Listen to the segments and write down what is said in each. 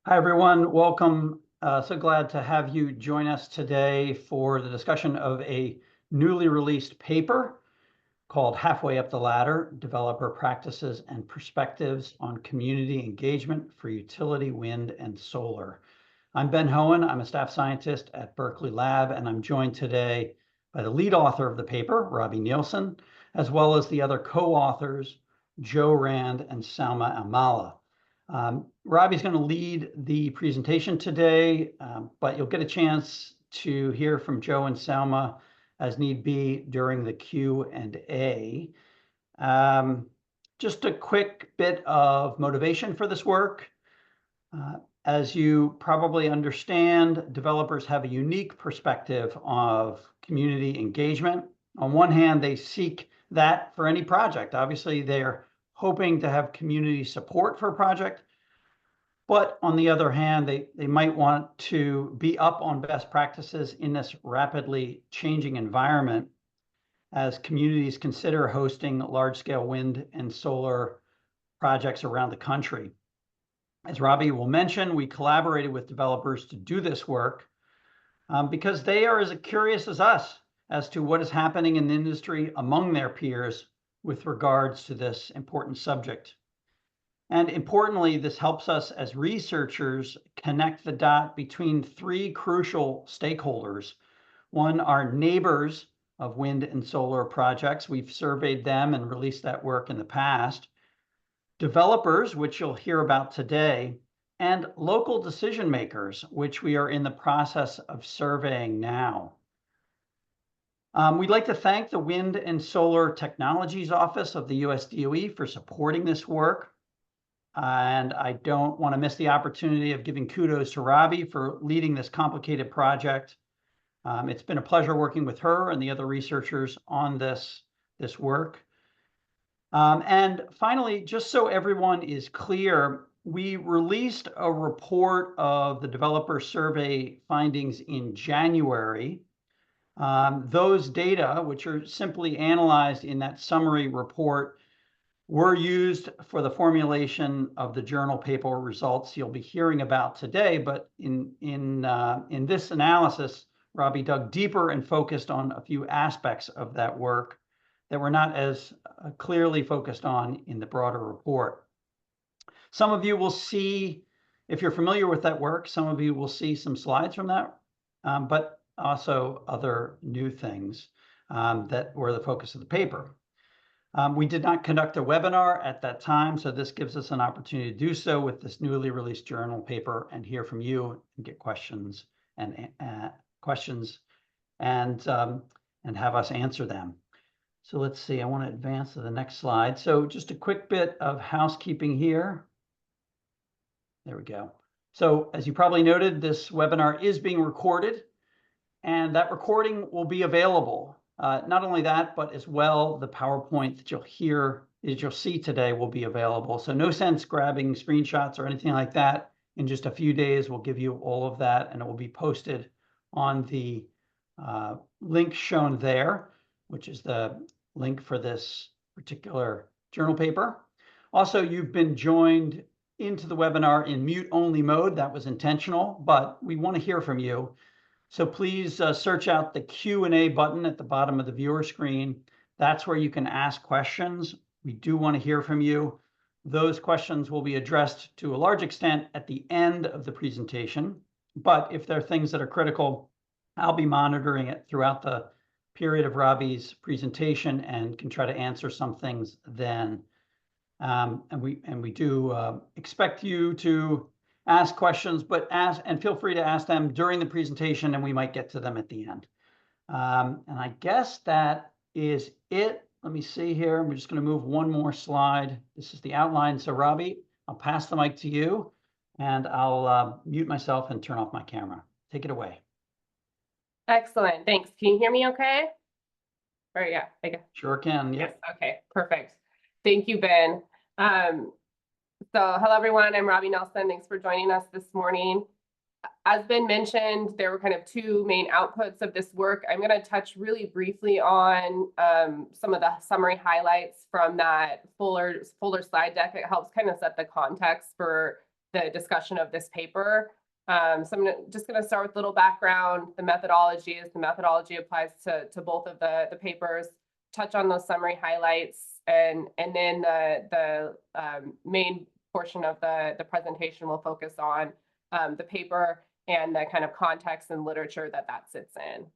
Hi, everyone. Welcome. So glad to have you join us today for the discussion of a newly released paper called Halfway Up the Ladder, Developer Practices and Perspectives on Community Engagement for Utility Wind and Solar. I'm Ben Hohen. I'm a staff scientist at Berkeley Lab, and I'm joined today by the lead author of the paper, Robbie Nielsen, as well as the other co-authors, Joe Rand and Salma Amala. Robbie's going to lead the presentation today, but you'll get a chance to hear from Joe and Salma as need be during the Q&A. Just a quick bit of motivation for this work. As you probably understand, developers have a unique perspective of community engagement. On one hand, they seek that for any project. Obviously, they're hoping to have community support for a project. But on the other hand, they might want to be up on best practices in this rapidly changing environment as communities consider hosting large-scale wind and solar projects around the country. As Robbie will mention, we collaborated with developers to do this work because they are as curious as us as to what is happening in the industry among their peers with regards to this important subject. And importantly, this helps us as researchers connect the dot between three crucial stakeholders. One, our neighbors of wind and solar projects. We've surveyed them and released that work in the past. Developers, which you'll hear about today, and local decision makers, which we are in the process of surveying now. We'd like to thank the Wind and Solar Technologies Office of the US DOE for supporting this work. And I don't want to miss the opportunity of giving kudos to Robbie for leading this complicated project. It's been a pleasure working with her and the other researchers on this work. And finally, just so everyone is clear, we released a report of the developer survey findings in January. Those data, which are simply analyzed in that summary report, were used for the formulation of the journal paper results you'll be hearing about today. But in this analysis, Robbie dug deeper and focused on a few aspects of that work that were not as clearly focused on in the broader report. Some of you will see, if you're familiar with that work, some of you will see some slides from that, but also other new things that were the focus of the paper. We did not conduct a webinar at that time, so this gives us an opportunity to do so with this newly released journal paper and hear from you and get questions and have us answer them. So let's see, I want to advance to the next slide. So just a quick bit of housekeeping here. There we go. So as you probably noted, this webinar is being recorded, and that recording will be available. Not only that, but as well, the PowerPoint that you'll see today will be available. So no sense grabbing screenshots or anything like that. In just a few days, we'll give you all of that, and it will be posted on the link shown there, which is the link for this particular journal paper. Also, you've been joined into the webinar in mute-only mode. That was intentional, but we want to hear from you. So please search out the Q&A button at the bottom of the viewer screen. That's where you can ask questions. We do want to hear from you. Those questions will be addressed to a large extent at the end of the presentation. But if there are things that are critical, I'll be monitoring it throughout the period of Robbie's presentation and can try to answer some things then. And we do expect you to ask questions, but feel free to ask them during the presentation, and we might get to them at the end. And I guess that is it. Let me see here. I'm just going to move one more slide. This is the outline. So Robbie, I'll pass the mic to you, and I'll mute myself and turn off my camera. Take it away. Excellent. Thanks. Can you hear me okay? Or yeah, I guess. Sure can. Yes. Okay, perfect. Thank you, Ben. So hello, everyone. I'm Robbie Nelson. Thanks for joining us this morning. As Ben mentioned, there were kind of two main outputs of this work. I'm going to touch really briefly on some of the summary highlights from that fuller slide deck. It helps kind of set the context for the discussion of this paper. So I'm just going to start with a little background. The methodology applies to both of the papers, touch on those summary highlights, and then the main portion of the presentation will focus on the paper and the kind of context and literature that sits in.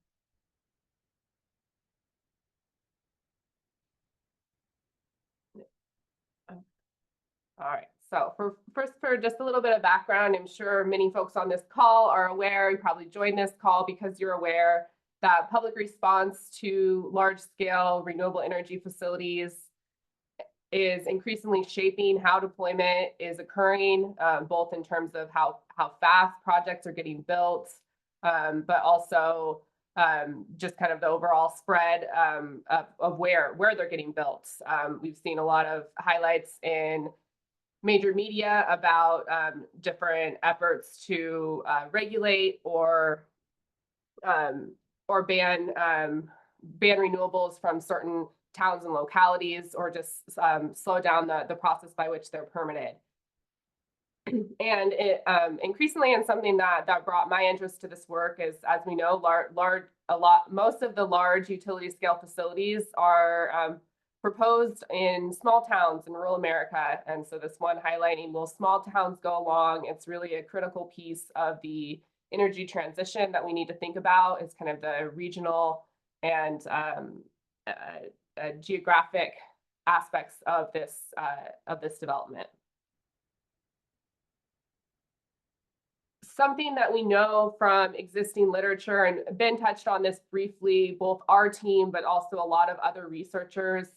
All right, so for just a little bit of background, I'm sure many folks on this call are aware, you probably joined this call because you're aware that public response to large-scale renewable energy facilities is increasingly shaping how deployment is occurring, both in terms of how fast projects are getting built, but also just kind of the overall spread of where they're getting built. We've seen a lot of highlights in major media about different efforts to regulate or ban renewables from certain towns and localities, or just slow down the process by which they're permitted. And it increasingly, and something that brought my interest to this work is, as we know, most of the large utility scale facilities are proposed in small towns in rural America. And so this one highlighting, will small towns go along? It's really a critical piece of the energy transition that we need to think about. Is kind of the regional and geographic aspects of this development. Something that we know from existing literature, and Ben touched on this briefly, both our team, but also a lot of other researchers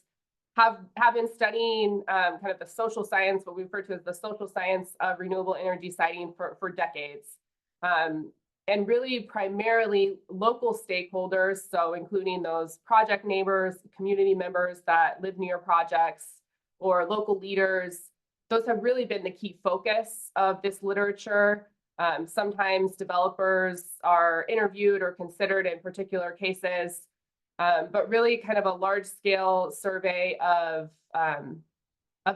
have been studying kind of the social science, what we refer to as the social science of renewable energy siting for decades. And really primarily local stakeholders, so including those project neighbors, community members that live near projects, or local leaders. Those have really been the key focus of this literature. Sometimes developers are interviewed or considered in particular cases, but really kind of a large-scale survey of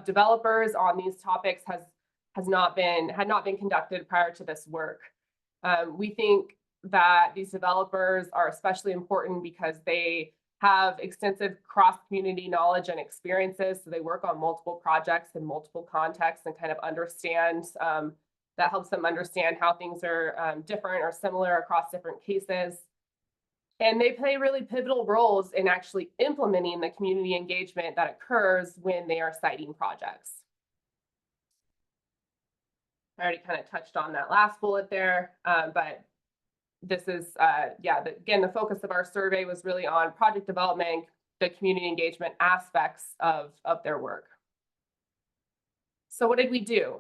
developers on these topics had not been conducted prior to this work. We think that these developers are especially important because they have extensive cross-community knowledge and experiences. So they work on multiple projects in multiple contexts and kind of understand, that helps them understand how things are different or similar across different cases. And they play really pivotal roles in actually implementing the community engagement that occurs when they are siting projects. I already kind of touched on that last bullet there, but this is, again, the focus of our survey was really on project development, the community engagement aspects of their work. So what did we do?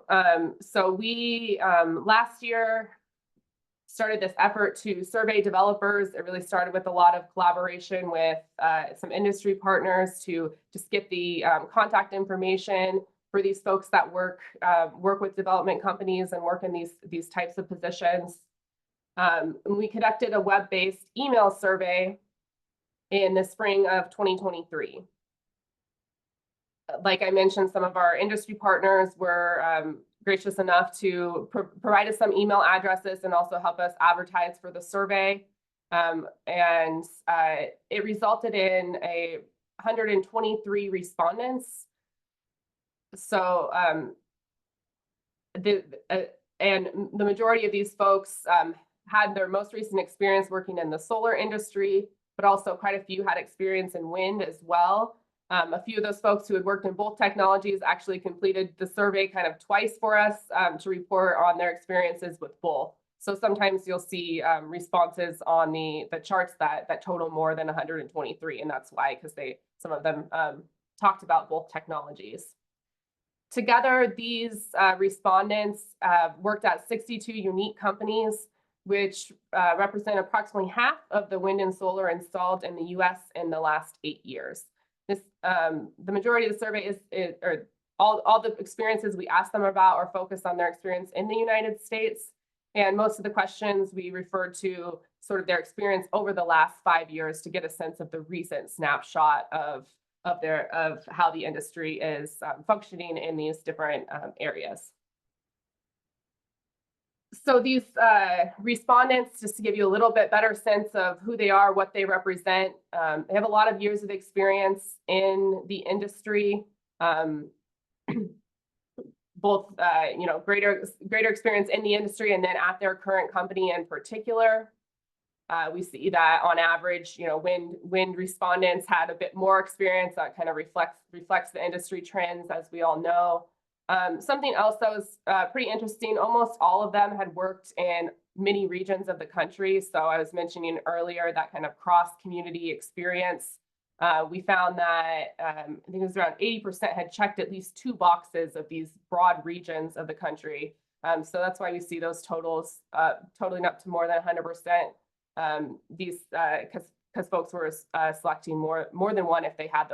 So we, last year, started this effort to survey developers. It really started with a lot of collaboration with some industry partners to just get the contact information for these folks that work with development companies and work in these types of positions. And we conducted a web-based email survey in the spring of 2023. Like I mentioned, some of our industry partners were gracious enough to provide us some email addresses and also help us advertise for the survey. It resulted in 123 respondents. So, and the majority of these folks had their most recent experience working in the solar industry, but also quite a few had experience in wind as well. A few of those folks who had worked in both technologies actually completed the survey kind of twice for us to report on their experiences with both. So sometimes you'll see responses on the charts that total more than 123, and that's why, because some of them talked about both technologies. Together, these respondents worked at 62 unique companies, which represent approximately half of the wind and solar installed in the US in the last 8 years. The majority of the survey or all the experiences we asked them about are focused on their experience in the United States. And most of the questions we referred to sort of their experience over the last 5 years to get a sense of the recent snapshot of how the industry is functioning in these different areas. So these respondents, just to give you a little bit better sense of who they are, what they represent, they have a lot of years of experience in the industry, both greater experience in the industry and then at their current company in particular. We see that on average, wind respondents had a bit more experience. That kind of reflects the industry trends, as we all know. Something else that was pretty interesting, almost all of them had worked in many regions of the country. So I was mentioning earlier that kind of cross-community experience. We found that I think it was around 80% had checked at least 2 boxes of these broad regions of the country. So that's why we see those totals totaling up to more than 100%. Because folks were selecting more than one if they had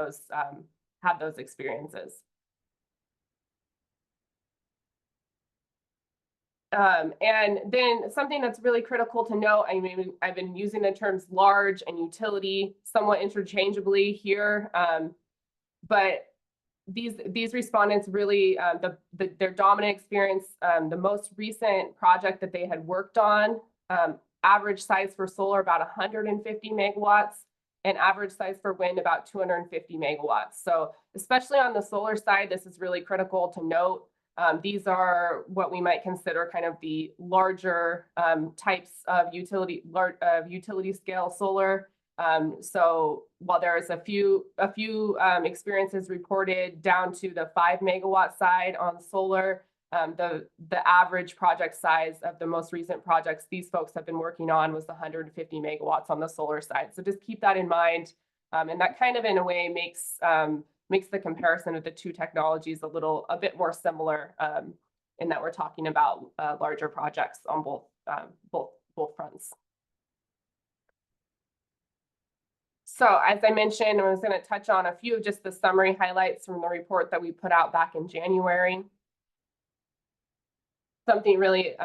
those experiences. And then something that's really critical to note, I mean, I've been using the terms large and utility somewhat interchangeably here, but these respondents really, their dominant experience, the most recent project that they had worked on, average size for solar about 150 megawatts, and average size for wind about 250 megawatts. So especially on the solar side, this is really critical to note. These are what we might consider kind of the larger types of utility scale solar. So while there's a few experiences reported down to the 5 megawatt side on solar, the average project size of the most recent projects these folks have been working on was 150 megawatts on the solar side. So just keep that in mind, and that kind of in a way makes the comparison of the two technologies a bit more similar, in that we're talking about larger projects on both fronts. So as I mentioned, I was going to touch on a few of just the summary highlights from the report that we put out back in January. Something really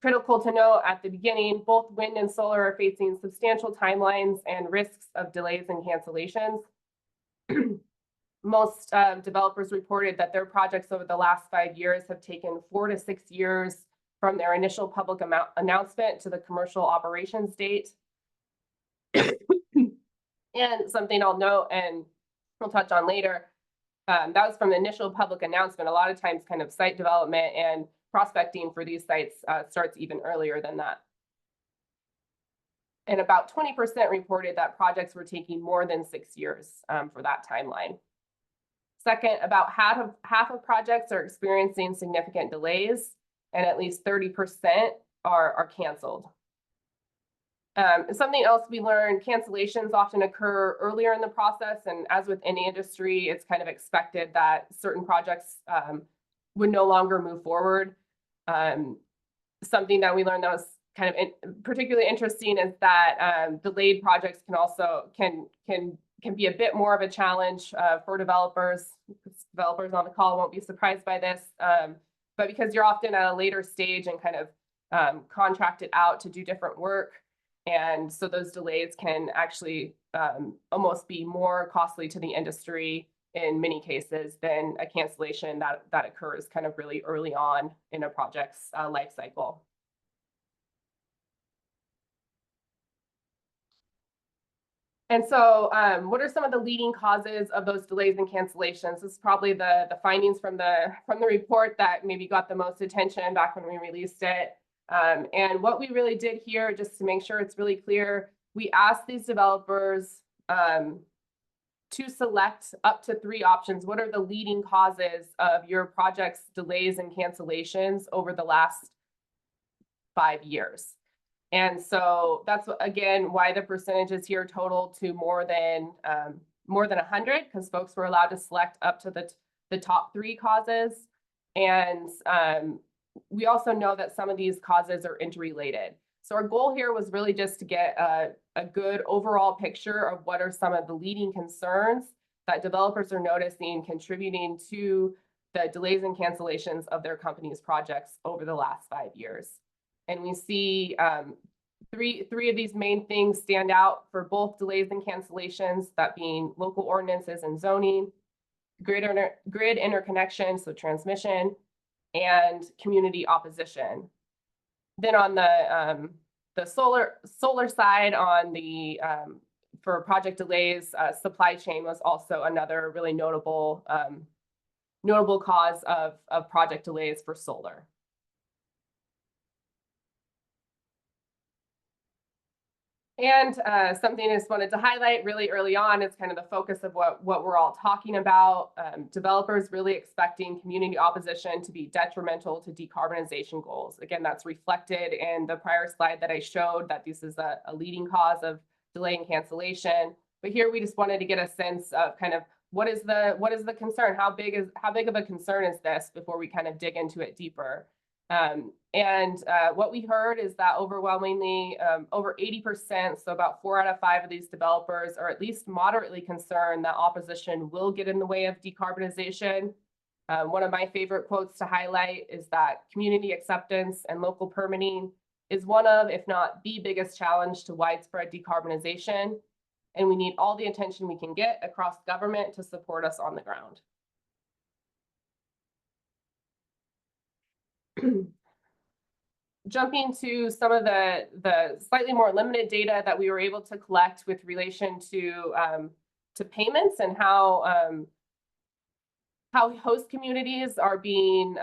critical to note at the beginning, both wind and solar are facing substantial timelines and risks of delays and cancellations. Most developers reported that their projects over the last 5 years have taken 4 to 6 years from their initial public announcement to the commercial operations date. And something I'll note, and we'll touch on later, that was from the initial public announcement. A lot of times kind of site development and prospecting for these sites starts even earlier than that. And about 20% reported that projects were taking more than 6 years for that timeline. Second, about half of projects are experiencing significant delays, and at least 30% are canceled. Something else we learned, cancellations often occur earlier in the process, and as with any industry, it's kind of expected that certain projects would no longer move forward. Something that we learned that was kind of particularly interesting is that delayed projects can be a bit more of a challenge for developers. Developers on the call won't be surprised by this, but because you're often at a later stage and kind of contracted out to do different work, and so those delays can actually almost be more costly to the industry in many cases than a cancellation that occurs kind of really early on in a project's life cycle. And so what are some of the leading causes of those delays and cancellations? This is probably the findings from the report that maybe got the most attention back when we released it. And what we really did here, just to make sure it's really clear, we asked these developers to select up to 3 options. What are the leading causes of your project's delays and cancellations over the last 5 years? And so that's, again, why the percentages here total to more than 100, because folks were allowed to select up to the top 3 causes. And we also know that some of these causes are interrelated. So our goal here was really just to get a good overall picture of what are some of the leading concerns that developers are noticing contributing to the delays and cancellations of their company's projects over the last 5 years. And we see three of these main things stand out for both delays and cancellations, that being local ordinances and zoning, grid interconnection, so transmission, and community opposition. Then on the solar side, on the for project delays, supply chain was also another really notable cause of project delays for solar. And something I just wanted to highlight really early on is kind of the focus of what we're all talking about. Developers really expecting community opposition to be detrimental to decarbonization goals. Again, that's reflected in the prior slide that I showed, that this is a leading cause of delay and cancellation. But here we just wanted to get a sense of kind of what is the concern? How big of a concern is this before we kind of dig into it deeper? What we heard is that overwhelmingly over 80%, so about 4 out of 5 of these developers are at least moderately concerned that opposition will get in the way of decarbonization. One of my favorite quotes to highlight is that community acceptance and local permitting is one of, if not the biggest challenge to widespread decarbonization. And we need all the attention we can get across government to support us on the ground. Jumping to some of the slightly more limited data that we were able to collect with relation to payments and how host communities are being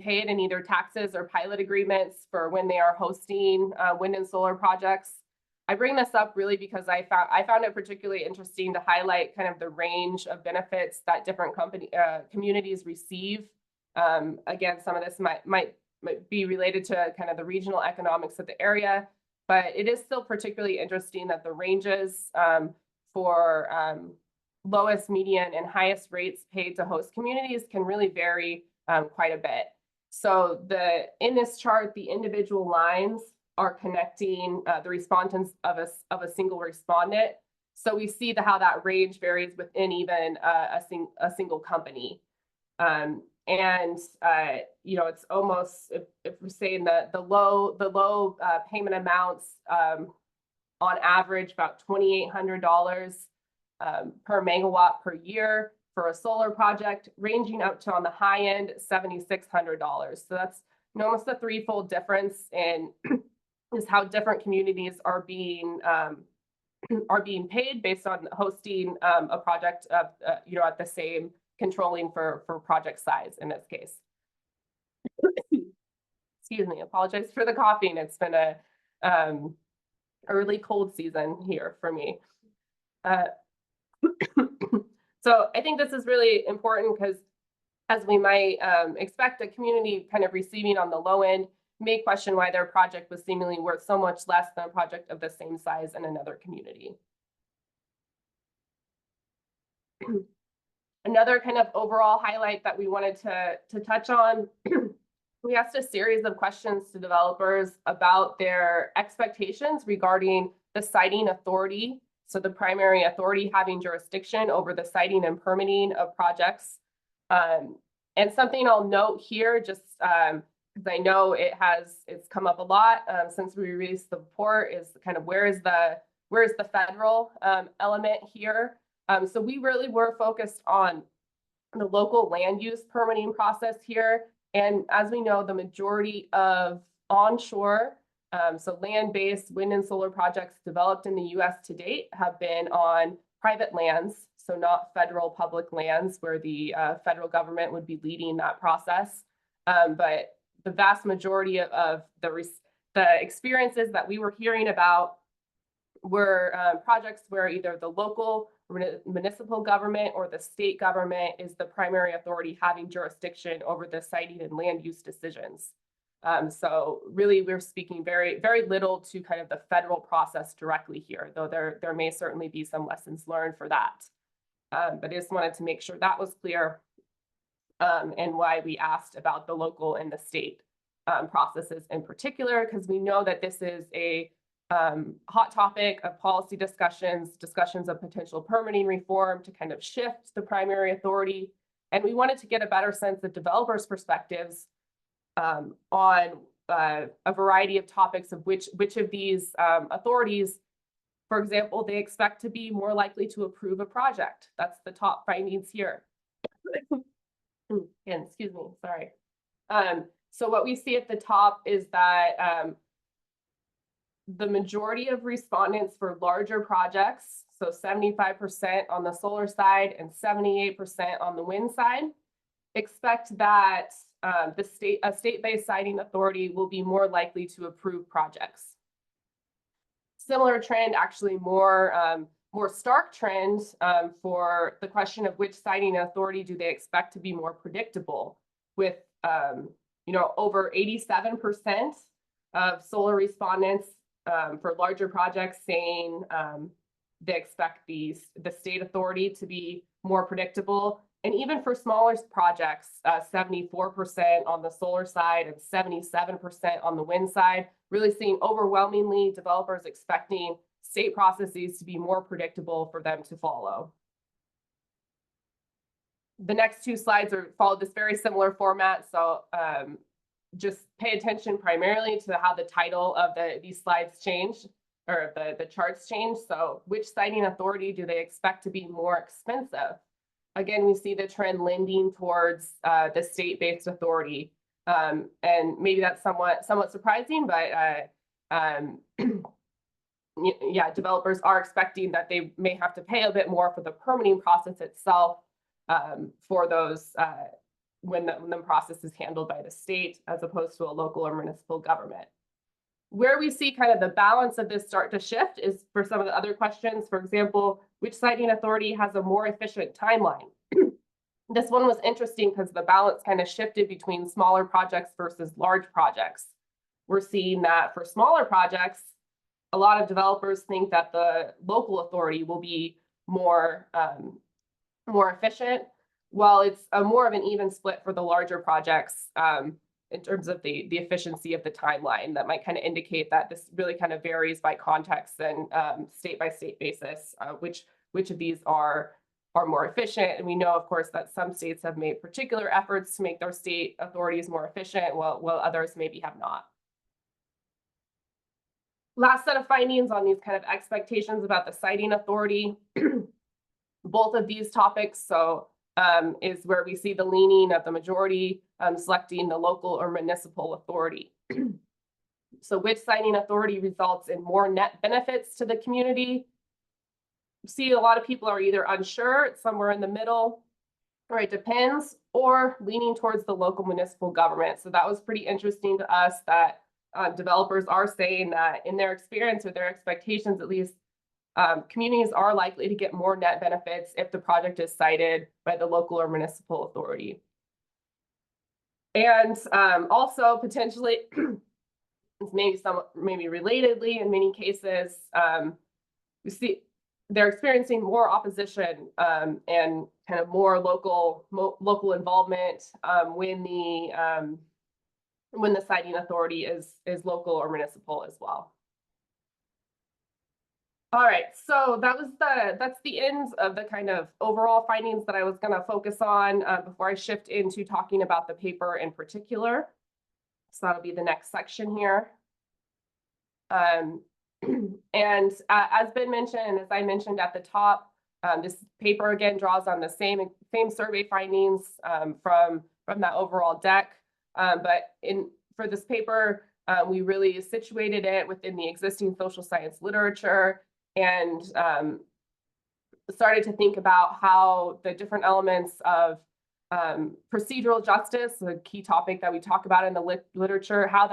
paid in either taxes or pilot agreements for when they are hosting wind and solar projects. I bring this up really because I found it particularly interesting to highlight kind of the range of benefits that different communities receive. Again, some of this might be related to kind of the regional economics of the area, but it is still particularly interesting that the ranges for lowest, median, and highest rates paid to host communities can really vary quite a bit. So in this chart, the individual lines are connecting the respondents of a single respondent. So we see how that range varies within even a single company. You know, it's almost, if we're saying the low payment amounts on average about $2,800 per megawatt per year for a solar project, ranging up to, on the high end, $7,600. So that's almost a threefold difference in is how different communities are being paid based on hosting a project you know, at the same controlling for project size in this case. Excuse me, apologize for the coughing. It's been a early cold season here for me. So I think this is really important because, as we might expect, a community kind of receiving on the low end may question why their project was seemingly worth so much less than a project of the same size in another community. Another kind of overall highlight that we wanted to touch on, we asked a series of questions to developers about their expectations regarding the siting authority. So the primary authority having jurisdiction over the siting and permitting of projects. And something I'll note here, just because I know it's come up a lot since we released the report, is kind of where is the federal element here. So we really were focused on the local land use permitting process here. And as we know, the majority of onshore, so land-based wind and solar projects developed in the US to date have been on private lands, so not federal public lands where the federal government would be leading that process. But the vast majority of the experiences that we were hearing about were projects where either the local municipal government or the state government is the primary authority having jurisdiction over the siting and land use decisions. So really, we're speaking very, very little to kind of the federal process directly here, though there may certainly be some lessons learned for that. But I just wanted to make sure that was clear, and why we asked about the local and the state processes in particular, because we know that this is a hot topic of policy discussions of potential permitting reform to kind of shift the primary authority. And we wanted to get a better sense of developers' perspectives on a variety of topics of which of these authorities, for example, they expect to be more likely to approve a project. That's the top findings here. And excuse me, sorry. So what we see at the top is that the majority of respondents for larger projects, so 75% on the solar side and 78% on the wind side, expect that a state-based siting authority will be more likely to approve projects. Similar trend, actually more stark trend for the question of which siting authority do they expect to be more predictable, with over 87% of solar respondents for larger projects saying they expect the state authority to be more predictable. And even for smaller projects, 74% on the solar side and 77% on the wind side, really seeing overwhelmingly developers expecting state processes to be more predictable for them to follow. The next two slides follow this very similar format, so just pay attention primarily to how the title of these slides change, or the charts change. So which siting authority do they expect to be more expensive? Again, we see the trend leaning towards the state-based authority. And maybe that's somewhat surprising, but yeah, developers are expecting that they may have to pay a bit more for the permitting process itself for those when the process is handled by the state as opposed to a local or municipal government. Where we see kind of the balance of this start to shift is for some of the other questions. For example, which siting authority has a more efficient timeline? This one was interesting because the balance kind of shifted between smaller projects versus large projects. We're seeing that for smaller projects, a lot of developers think that the local authority will be more efficient, while it's more of an even split for the larger projects in terms of the efficiency of the timeline. That might kind of indicate that this really kind of varies by context and state by state basis, which of these are more efficient. And we know, of course, that some states have made particular efforts to make their state authorities more efficient, while others maybe have not. Last set of findings on these kind of expectations about the siting authority. Both of these topics, so is where we see the leaning of the majority selecting the local or municipal authority. So which siting authority results in more net benefits to the community? See, a lot of people are either unsure, it's somewhere in the middle, or it depends, or leaning towards the local municipal government. So that was pretty interesting to us that developers are saying that in their experience or their expectations, at least, communities are likely to get more net benefits if the project is sited by the local or municipal authority. And also potentially, maybe relatedly, in many cases, we see they're experiencing more opposition and kind of more local involvement when the siting authority is local or municipal as well. All right, so that's the end of the kind of overall findings that I was going to focus on before I shift into talking about the paper in particular. So that'll be the next section here. And as Ben mentioned, and as I mentioned at the top, this paper again draws on the same survey findings from that overall deck. But for this paper, we really situated it within the existing social science literature and started to think about how the different elements of procedural justice, a key topic that we talk about in the literature, how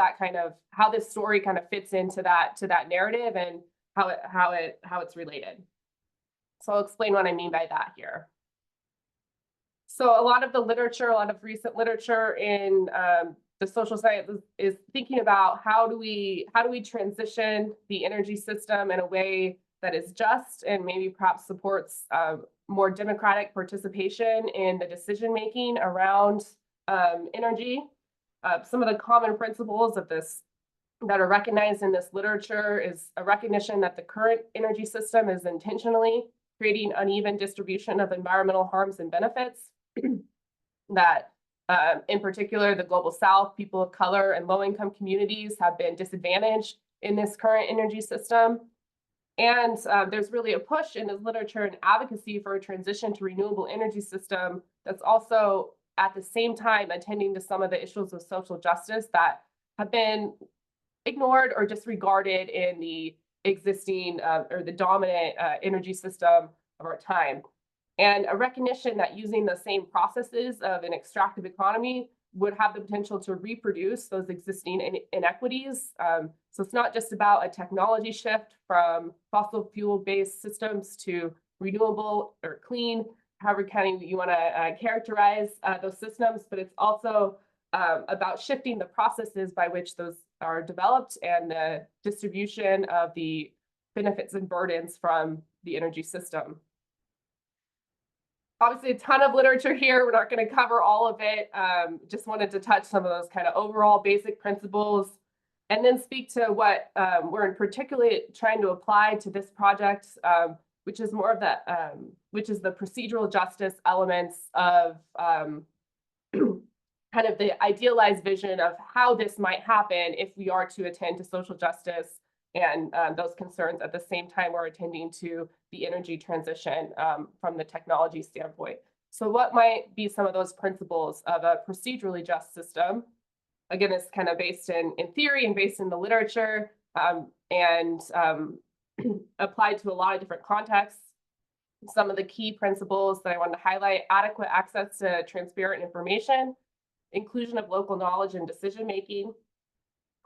this story kind of fits into that narrative and how it's related. So I'll explain what I mean by that here. So a lot of the literature, a lot of recent literature in the social sciences is thinking about how do we transition the energy system in a way that is just and maybe perhaps supports more democratic participation in the decision making around energy. Some of the common principles of this that are recognized in this literature is a recognition that the current energy system is intentionally creating uneven distribution of environmental harms and benefits. That in particular, the Global South, people of color, and low-income communities have been disadvantaged in this current energy system. And there's really a push in this literature and advocacy for a transition to renewable energy system that's also at the same time attending to some of the issues of social justice that have been ignored or disregarded in the existing or the dominant energy system of our time. And a recognition that using the same processes of an extractive economy would have the potential to reproduce those existing inequities. So it's not just about a technology shift from fossil fuel-based systems to renewable or clean, however kind you want to characterize those systems, but it's also about shifting the processes by which those are developed and the distribution of the benefits and burdens from the energy system. Obviously, a ton of literature here. We're not going to cover all of it. Just wanted to touch some of those kind of overall basic principles and then speak to what we're in particularly trying to apply to this project, which is more of the, which is the procedural justice elements of kind of the idealized vision of how this might happen if we are to attend to social justice and those concerns at the same time we're attending to the energy transition from the technology standpoint. So what might be some of those principles of a procedurally just system? Again, it's kind of based in theory and based in the literature and applied to a lot of different contexts. Some of the key principles that I wanted to highlight: adequate access to transparent information, inclusion of local knowledge in decision-making,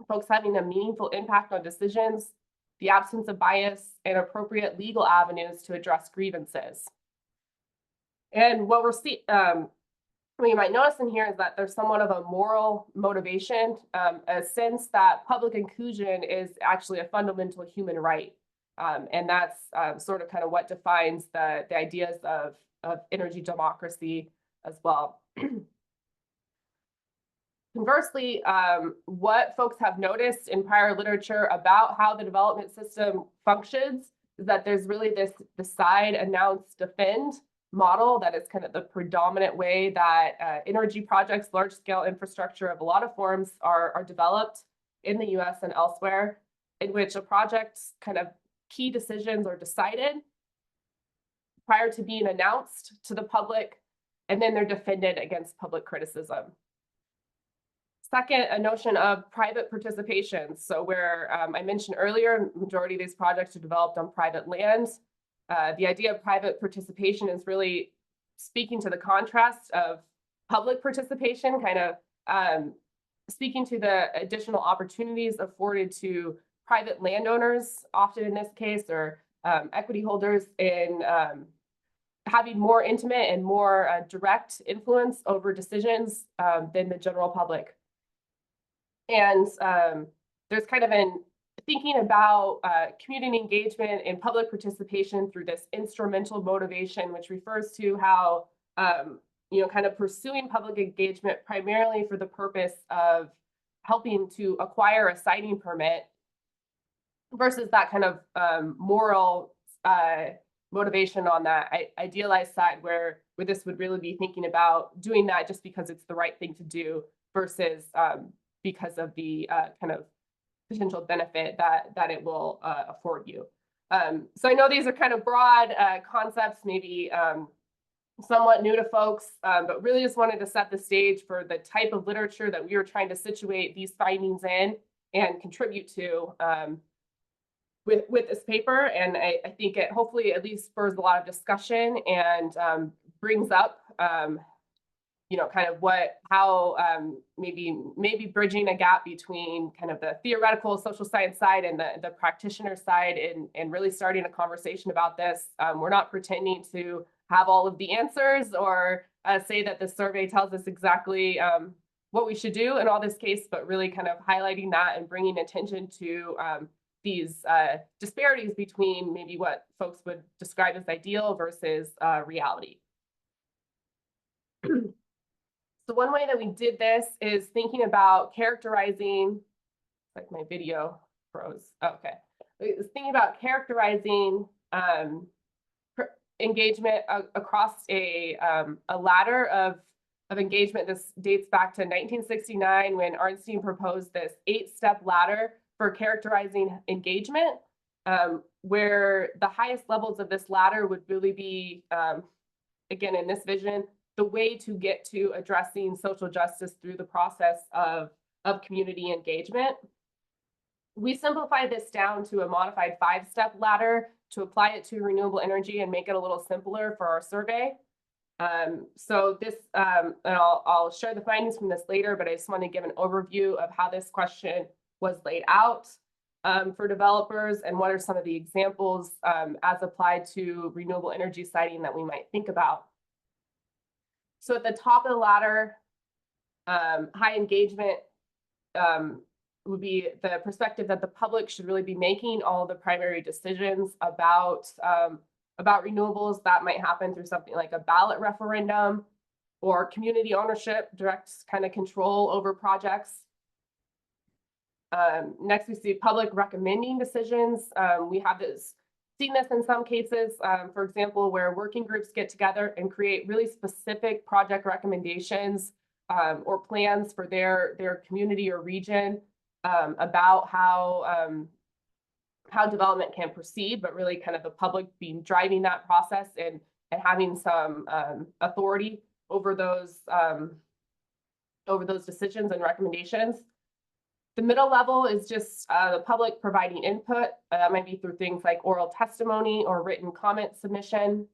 folks having a meaningful impact on decisions, the absence of bias, and appropriate legal avenues to address grievances. And what we're seeing, what you might notice in here is that there's somewhat of a moral motivation, a sense that public inclusion is actually a fundamental human right. And that's sort of kind of what defines the ideas of energy democracy as well. Conversely, what folks have noticed in prior literature about how the development system functions is that there's really this decide, announce, defend model that is kind of the predominant way that energy projects, large-scale infrastructure of a lot of forms are developed in the US and elsewhere, in which a project's kind of key decisions are decided prior to being announced to the public, and then they're defended against public criticism. Second, a notion of private participation. So where I mentioned earlier, majority of these projects are developed on private land. The idea of private participation is really speaking to the contrast of public participation, kind of speaking to the additional opportunities afforded to private landowners, often in this case, or equity holders in having more intimate and more direct influence over decisions than the general public. And there's kind of an thinking about community engagement and public participation through this instrumental motivation, which refers to how, kind of pursuing public engagement primarily for the purpose of helping to acquire a siting permit versus that kind of moral motivation on that idealized side where this would really be thinking about doing that just because it's the right thing to do versus because of the kind of potential benefit that it will afford you. So I know these are kind of broad concepts, maybe somewhat new to folks, but really just wanted to set the stage for the type of literature that we were trying to situate these findings in and contribute to with this paper. And I think it hopefully at least spurs a lot of discussion and brings up kind of how maybe bridging a gap between kind of the theoretical social science side and the practitioner side and really starting a conversation about this. We're not pretending to have all of the answers or say that the survey tells us exactly what we should do in all this case, but really kind of highlighting that and bringing attention to these disparities between maybe what folks would describe as ideal versus reality. So one way that we did this is thinking about characterizing, like my video froze. Okay. Thinking about characterizing engagement across a ladder of engagement. This dates back to 1969 when Arnstein proposed this 8-step ladder for characterizing engagement, where the highest levels of this ladder would really be, again, in this vision, the way to get to addressing social justice through the process of community engagement. We simplify this down to a modified 5-step ladder to apply it to renewable energy and make it a little simpler for our survey. So this, and I'll share the findings from this later, but I just want to give an overview of how this question was laid out for developers and what are some of the examples as applied to renewable energy siting that we might think about. So at the top of the ladder, high engagement would be the perspective that the public should really be making all the primary decisions about renewables. That might happen through something like a ballot referendum or community ownership, direct kind of control over projects. Next, we see public recommending decisions. We have seen this in some cases, for example, where working groups get together and create really specific project recommendations or plans for their community or region about how development can proceed, but really kind of the public being driving that process and having some authority over those decisions and recommendations. The middle level is just the public providing input. That might be through things like oral testimony or written comment submission.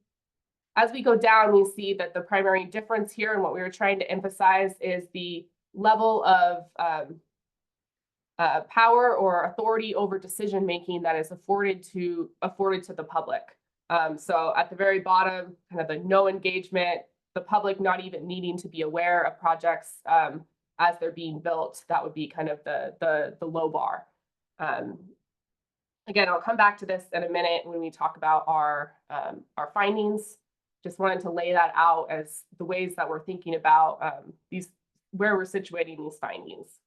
As we go down, we see that the primary difference here and what we were trying to emphasize is the level of power or authority over decision making that is afforded to the public. So at the very bottom, kind of the no engagement, the public not even needing to be aware of projects as they're being built. That would be kind of the low bar. Again, I'll come back to this in a minute when we talk about our findings. Just wanted to lay that out as the ways that we're thinking about where we're situating these findings.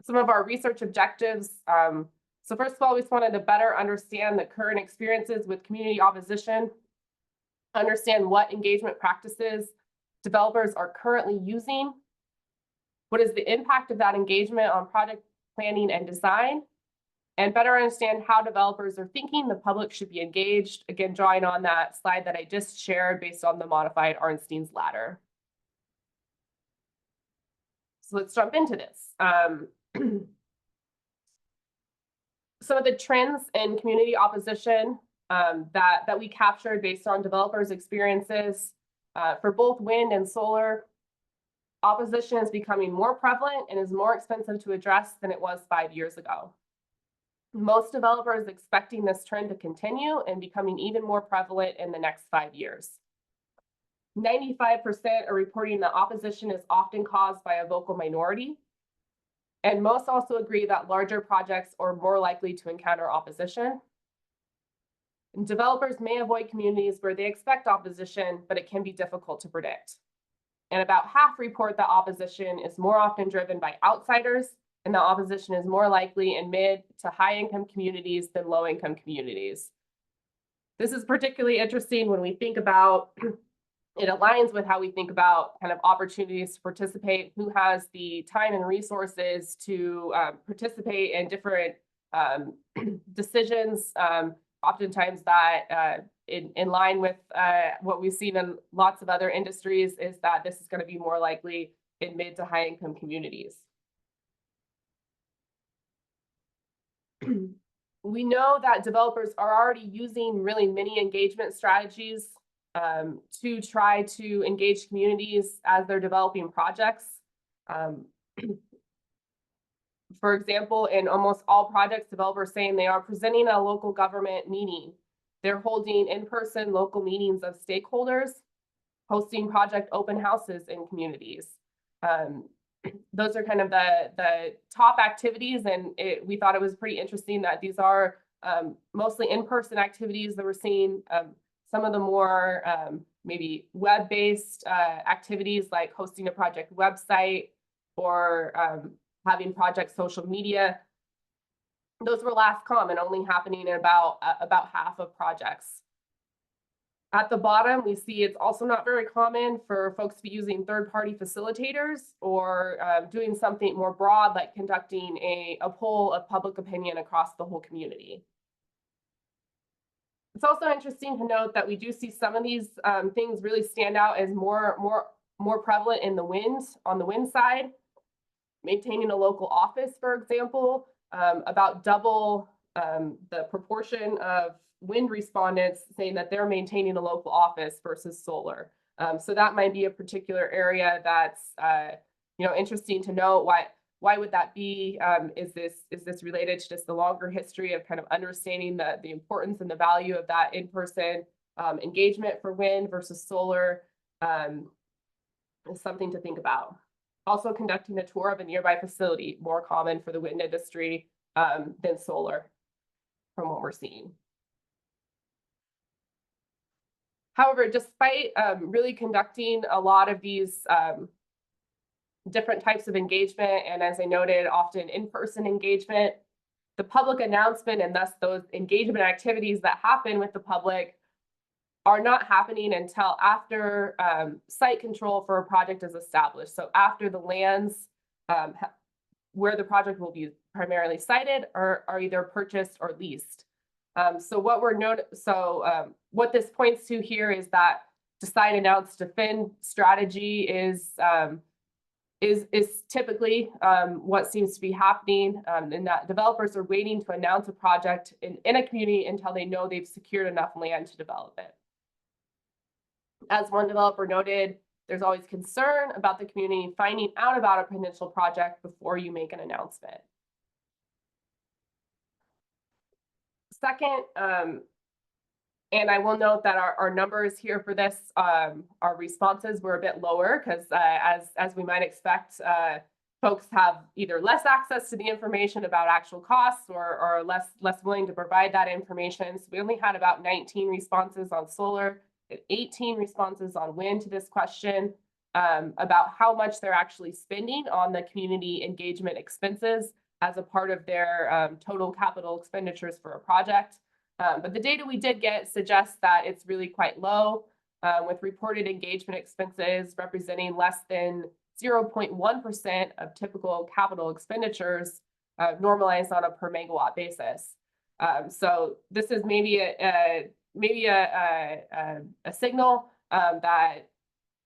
Some of our research objectives. So first of all, we just wanted to better understand the current experiences with community opposition, understand what engagement practices developers are currently using, what is the impact of that engagement on project planning and design, and better understand how developers are thinking the public should be engaged, again, drawing on that slide that I just shared based on the modified Arnstein's ladder. So let's jump into this. Some of the trends in community opposition that we captured based on developers' experiences for both wind and solar, opposition is becoming more prevalent and is more expensive to address than it was 5 years ago. Most developers expecting this trend to continue and becoming even more prevalent in the next 5 years. 95% are reporting that opposition is often caused by a vocal minority. And most also agree that larger projects are more likely to encounter opposition. And developers may avoid communities where they expect opposition, but it can be difficult to predict. And about half report that opposition is more often driven by outsiders, and that opposition is more likely in mid to high income communities than low income communities. This is particularly interesting when we think about, it aligns with how we think about kind of opportunities to participate, who has the time and resources to participate in different decisions, oftentimes that in line with what we've seen in lots of other industries is that this is going to be more likely in mid to high income communities. We know that developers are already using really many engagement strategies to try to engage communities as they're developing projects. For example, in almost all projects, developers saying they are presenting a local government meeting. They're holding in-person local meetings of stakeholders, hosting project open houses in communities. Those are kind of the top activities, and we thought it was pretty interesting that these are mostly in-person activities that we're seeing. Some of the more maybe web-based activities like hosting a project website or having project social media, those were last common, only happening in about half of projects. At the bottom, we see it's also not very common for folks to be using third-party facilitators or doing something more broad, like conducting a poll of public opinion across the whole community. It's also interesting to note that we do see some of these things really stand out as more prevalent in the on the wind side. Maintaining a local office, for example, about double the proportion of wind respondents saying that they're maintaining a local office versus solar. So that might be a particular area that's interesting to know. Why would that be? Is this related to just the longer history of kind of understanding the importance and the value of that in-person engagement for wind versus solar? Is something to think about. Also, conducting a tour of a nearby facility, more common for the wind industry than solar, from what we're seeing. However, despite really conducting a lot of these different types of engagement, and as I noted, often in-person engagement, the public announcement and thus those engagement activities that happen with the public are not happening until after site control for a project is established. So after the lands where the project will be primarily sited are either purchased or leased. So what this points to here is that decide, announce, defend strategy is typically what seems to be happening, and that developers are waiting to announce a project in a community until they know they've secured enough land to develop it. As one developer noted, there's always concern about the community finding out about a potential project before you make an announcement. Second, and I will note that our numbers here for this, our responses were a bit lower because as we might expect, folks have either less access to the information about actual costs or less willing to provide that information. So we only had about 19 responses on solar, 18 responses on wind to this question about how much they're actually spending on the community engagement expenses as a part of their total capital expenditures for a project. But the data we did get suggests that it's really quite low, with reported engagement expenses representing less than 0.1% of typical capital expenditures normalized on a per megawatt basis. So this is maybe a signal that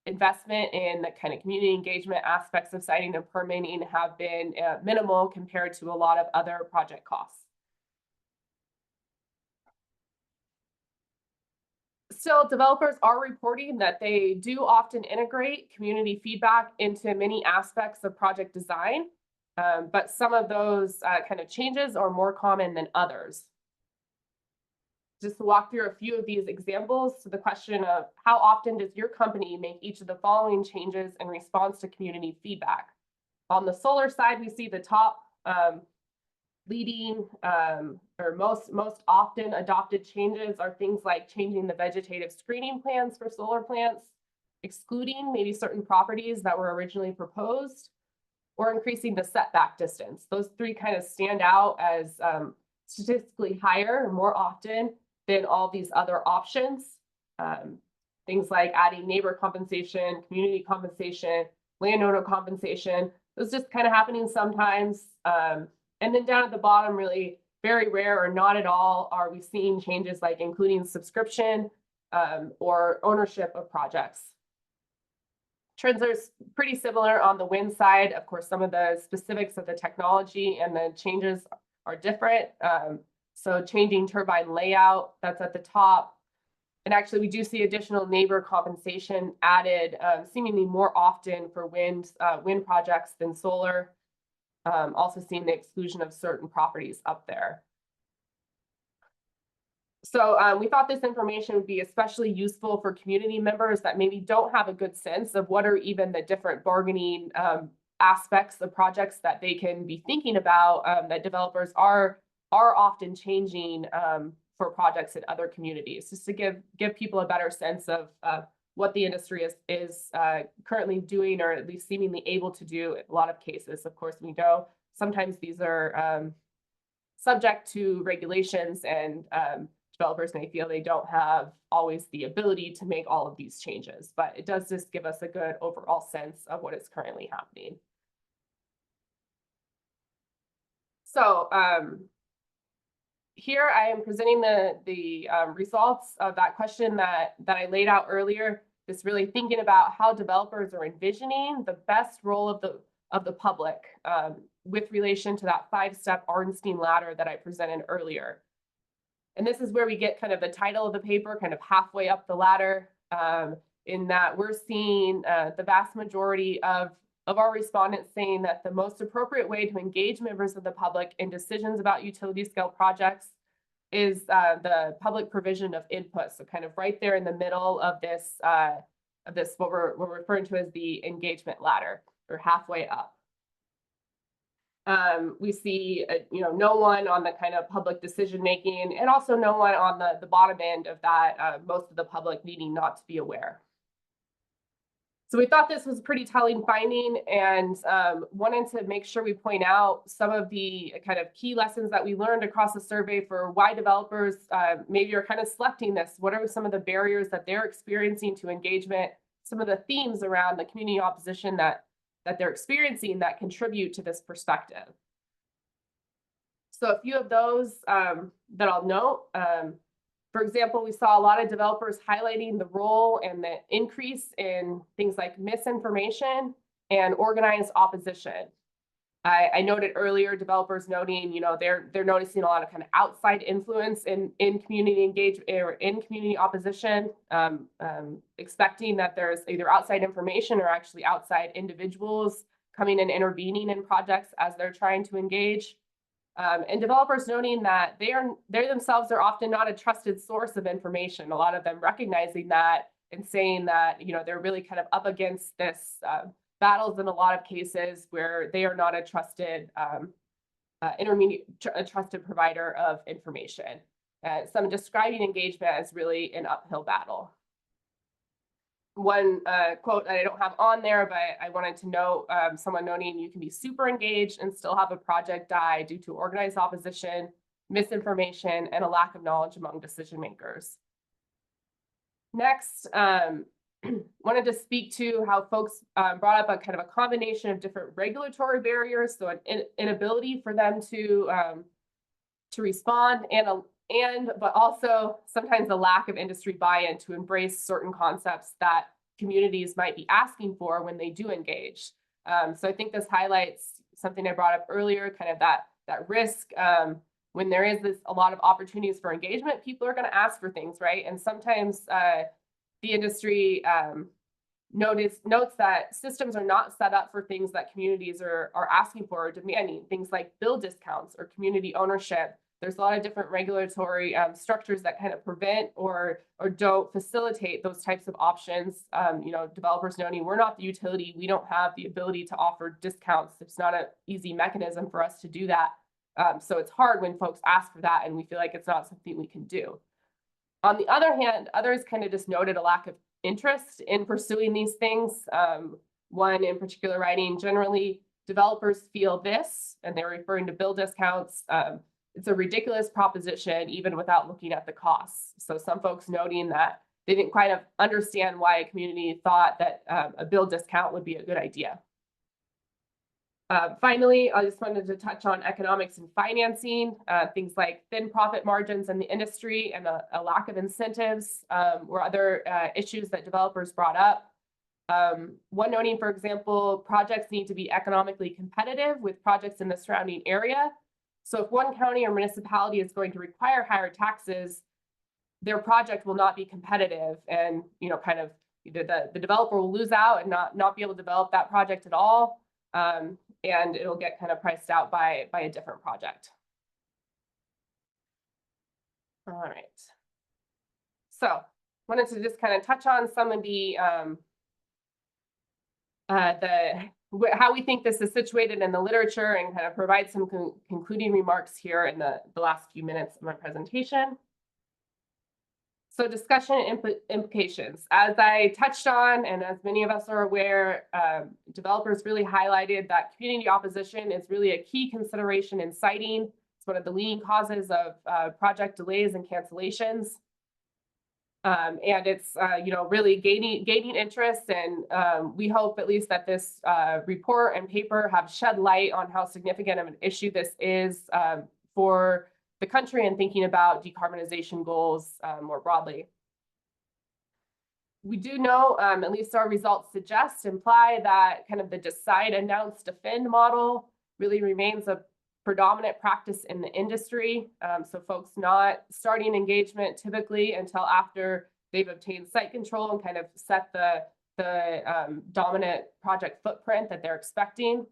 investment in the kind of community engagement aspects of siting and permitting have been minimal compared to a lot of other project costs. Still, developers are reporting that they do often integrate community feedback into many aspects of project design, but some of those kind of changes are more common than others. Just to walk through a few of these examples to the question of how often does your company make each of the following changes in response to community feedback? On the solar side, we see the top leading or most often adopted changes are things like changing the vegetative screening plans for solar plants, excluding maybe certain properties that were originally proposed, or increasing the setback distance. Those three kind of stand out as statistically higher more often than all these other options. Things like adding neighbor compensation, community compensation, landowner compensation, those just kind of happening sometimes. And then down at the bottom, really very rare or not at all are we seeing changes like including subscription or ownership of projects. Trends are pretty similar on the wind side. Of course, some of the specifics of the technology and the changes are different. So changing turbine layout, that's at the top. And actually, we do see additional neighbor compensation added seemingly more often for wind projects than solar. Also seeing the exclusion of certain properties up there. So we thought this information would be especially useful for community members that maybe don't have a good sense of what are even the different bargaining aspects of projects that they can be thinking about that developers are often changing for projects in other communities, just to give people a better sense of what the industry is currently doing, or at least seemingly able to do in a lot of cases. Of course, we know sometimes these are subject to regulations, and developers may feel they don't have always the ability to make all of these changes, but it does just give us a good overall sense of what is currently happening. So here I am presenting the results of that question that I laid out earlier. Just really thinking about how developers are envisioning the best role of the public with relation to that 5-step Arnstein ladder that I presented earlier. And this is where we get kind of the title of the paper, kind of halfway up the ladder, in that we're seeing the vast majority of our respondents saying that the most appropriate way to engage members of the public in decisions about utility scale projects is the public provision of input. So kind of right there in the middle of this what we're referring to as the engagement ladder, or halfway up. We see, no one on the kind of public decision making, and also no one on the bottom end of that, most of the public needing not to be aware. So we thought this was a pretty telling finding, and wanted to make sure we point out some of the kind of key lessons that we learned across the survey for why developers maybe are kind of selecting this. What are some of the barriers that they're experiencing to engagement? Some of the themes around the community opposition that they're experiencing that contribute to this perspective. So a few of those that I'll note. For example, we saw a lot of developers highlighting the role and the increase in things like misinformation and organized opposition. I noted earlier developers noting, they're noticing a lot of kind of outside influence in community engagement or in community opposition, expecting that there's either outside information or actually outside individuals coming and intervening in projects as they're trying to engage. And developers noting that they themselves are often not a trusted source of information. A lot of them recognizing that and saying that, they're really kind of up against this battles in a lot of cases where they are not a trusted trusted provider of information. Some describing engagement as really an uphill battle. One quote that I don't have on there, but I wanted to note, someone noting you can be super engaged and still have a project die due to organized opposition, misinformation, and a lack of knowledge among decision makers. Next, wanted to speak to how folks brought up a kind of a combination of different regulatory barriers, so an inability for them to respond, but also sometimes a lack of industry buy-in to embrace certain concepts that communities might be asking for when they do engage. So I think this highlights something I brought up earlier, kind of that risk. When there is a lot of opportunities for engagement, people are going to ask for things, right? And sometimes the industry notes that systems are not set up for things that communities are asking for or demanding, things like bill discounts or community ownership. There's a lot of different regulatory structures that kind of prevent or don't facilitate those types of options. Developers noting we're not the utility, we don't have the ability to offer discounts. It's not an easy mechanism for us to do that. So it's hard when folks ask for that, and we feel like it's not something we can do. On the other hand, others kind of just noted a lack of interest in pursuing these things. One in particular writing, generally developers feel this, and they're referring to bill discounts. It's a ridiculous proposition, even without looking at the costs. So some folks noting that they didn't quite understand why a community thought that a bill discount would be a good idea. Finally, I just wanted to touch on economics and financing. Things like thin profit margins in the industry and a lack of incentives were other issues that developers brought up. One noting, for example, projects need to be economically competitive with projects in the surrounding area. So if one county or municipality is going to require higher taxes, their project will not be competitive, and kind of the developer will lose out and not be able to develop that project at all, and it'll get kind of priced out by a different project. All right. So wanted to just kind of touch on some of how we think this is situated in the literature and kind of provide some concluding remarks here in the last few minutes of my presentation. So discussion and implications. As I touched on, and as many of us are aware, developers really highlighted that community opposition is really a key consideration in siting. It's one of the leading causes of project delays and cancellations. And it's really gaining interest, and we hope at least that this report and paper have shed light on how significant of an issue this is for the country and thinking about decarbonization goals more broadly. We do know, at least our results imply that kind of the decide, announce, defend model really remains a predominant practice in the industry. So folks not starting engagement typically until after they've obtained site control and kind of set the dominant project footprint that they're expecting.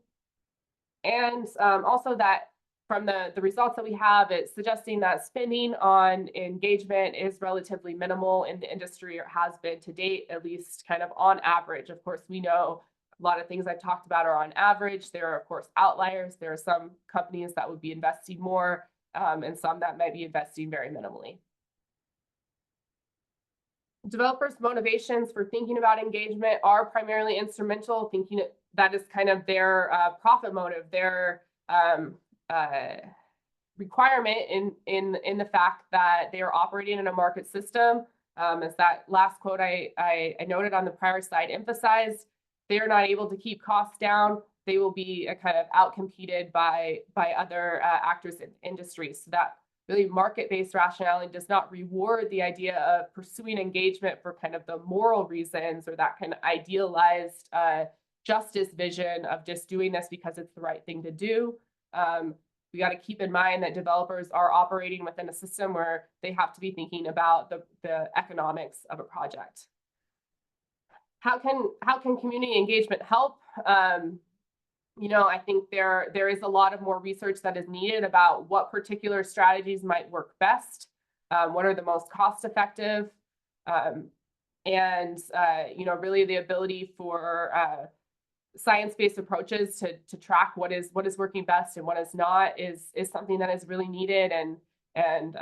And also that from the results that we have, it's suggesting that spending on engagement is relatively minimal in the industry, or has been to date, at least kind of on average. Of course, we know a lot of things I've talked about are on average. There are, of course, outliers. There are some companies that would be investing more and some that might be investing very minimally. Developers' motivations for thinking about engagement are primarily instrumental, thinking that is kind of their profit motive, their requirement in the fact that they are operating in a market system. As that last quote I noted on the prior slide emphasized, they are not able to keep costs down. They will be kind of outcompeted by other actors in industry. So that really market-based rationality does not reward the idea of pursuing engagement for kind of the moral reasons, or that kind of idealized justice vision of just doing this because it's the right thing to do. We got to keep in mind that developers are operating within a system where they have to be thinking about the economics of a project. How can community engagement help? You know, I think there is a lot of more research that is needed about what particular strategies might work best, what are the most cost-effective, and you know, really the ability for science-based approaches to track what is working best and what is not is something that is really needed, and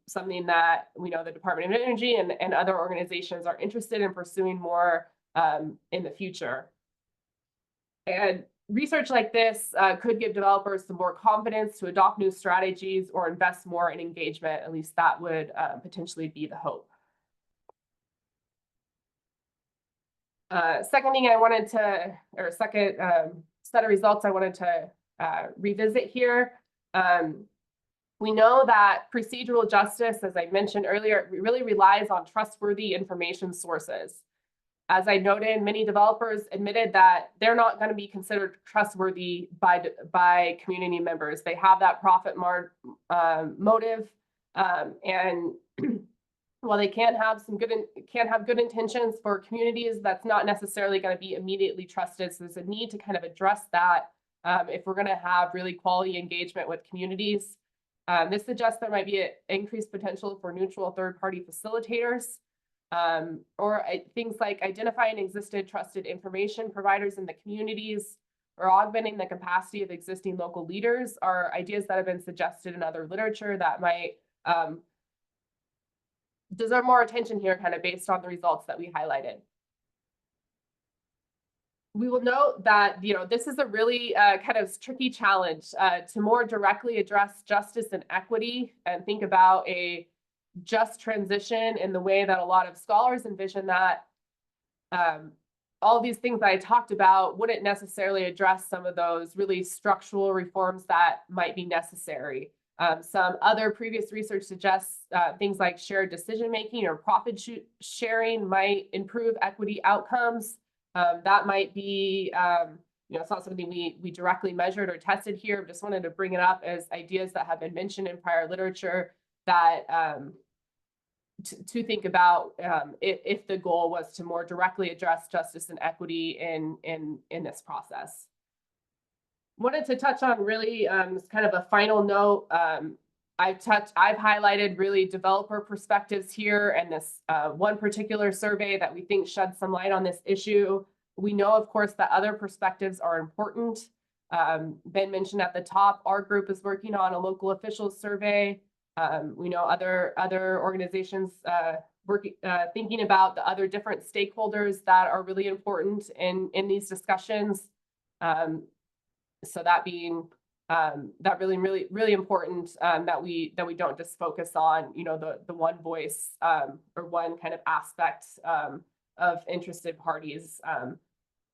something that we know the Department of Energy and other organizations are interested in pursuing more in the future. And research like this could give developers some more confidence to adopt new strategies or invest more in engagement. At least that would potentially be the hope. Second thing I wanted to, or second set of results I wanted to revisit here. We know that procedural justice, as I mentioned earlier, really relies on trustworthy information sources. As I noted, many developers admitted that they're not going to be considered trustworthy by community members. They have that profit motive, and while they can have good intentions for communities, that's not necessarily going to be immediately trusted. So there's a need to kind of address that if we're going to have really quality engagement with communities. This suggests there might be an increased potential for neutral third-party facilitators. Or things like identifying existing trusted information providers in the communities, or augmenting the capacity of existing local leaders are ideas that have been suggested in other literature that might deserve more attention here, kind of based on the results that we highlighted. We will note that, you know, this is a really kind of tricky challenge to more directly address justice and equity and think about a just transition in the way that a lot of scholars envision that. All of these things that I talked about wouldn't necessarily address some of those really structural reforms that might be necessary. Some other previous research suggests things like shared decision-making or profit sharing might improve equity outcomes. That might be, you know, it's not something we directly measured or tested here. Just wanted to bring it up as ideas that have been mentioned in prior literature that to think about if the goal was to more directly address justice and equity in this process. Wanted to touch on really kind of a final note. I've highlighted really developer perspectives here, and this one particular survey that we think sheds some light on this issue. We know, of course, that other perspectives are important. Ben mentioned at the top, our group is working on a local officials survey. We know other organizations thinking about the other different stakeholders that are really important in these discussions. So that being that really important that we don't just focus on, you know, the one voice or one kind of aspect of interested parties.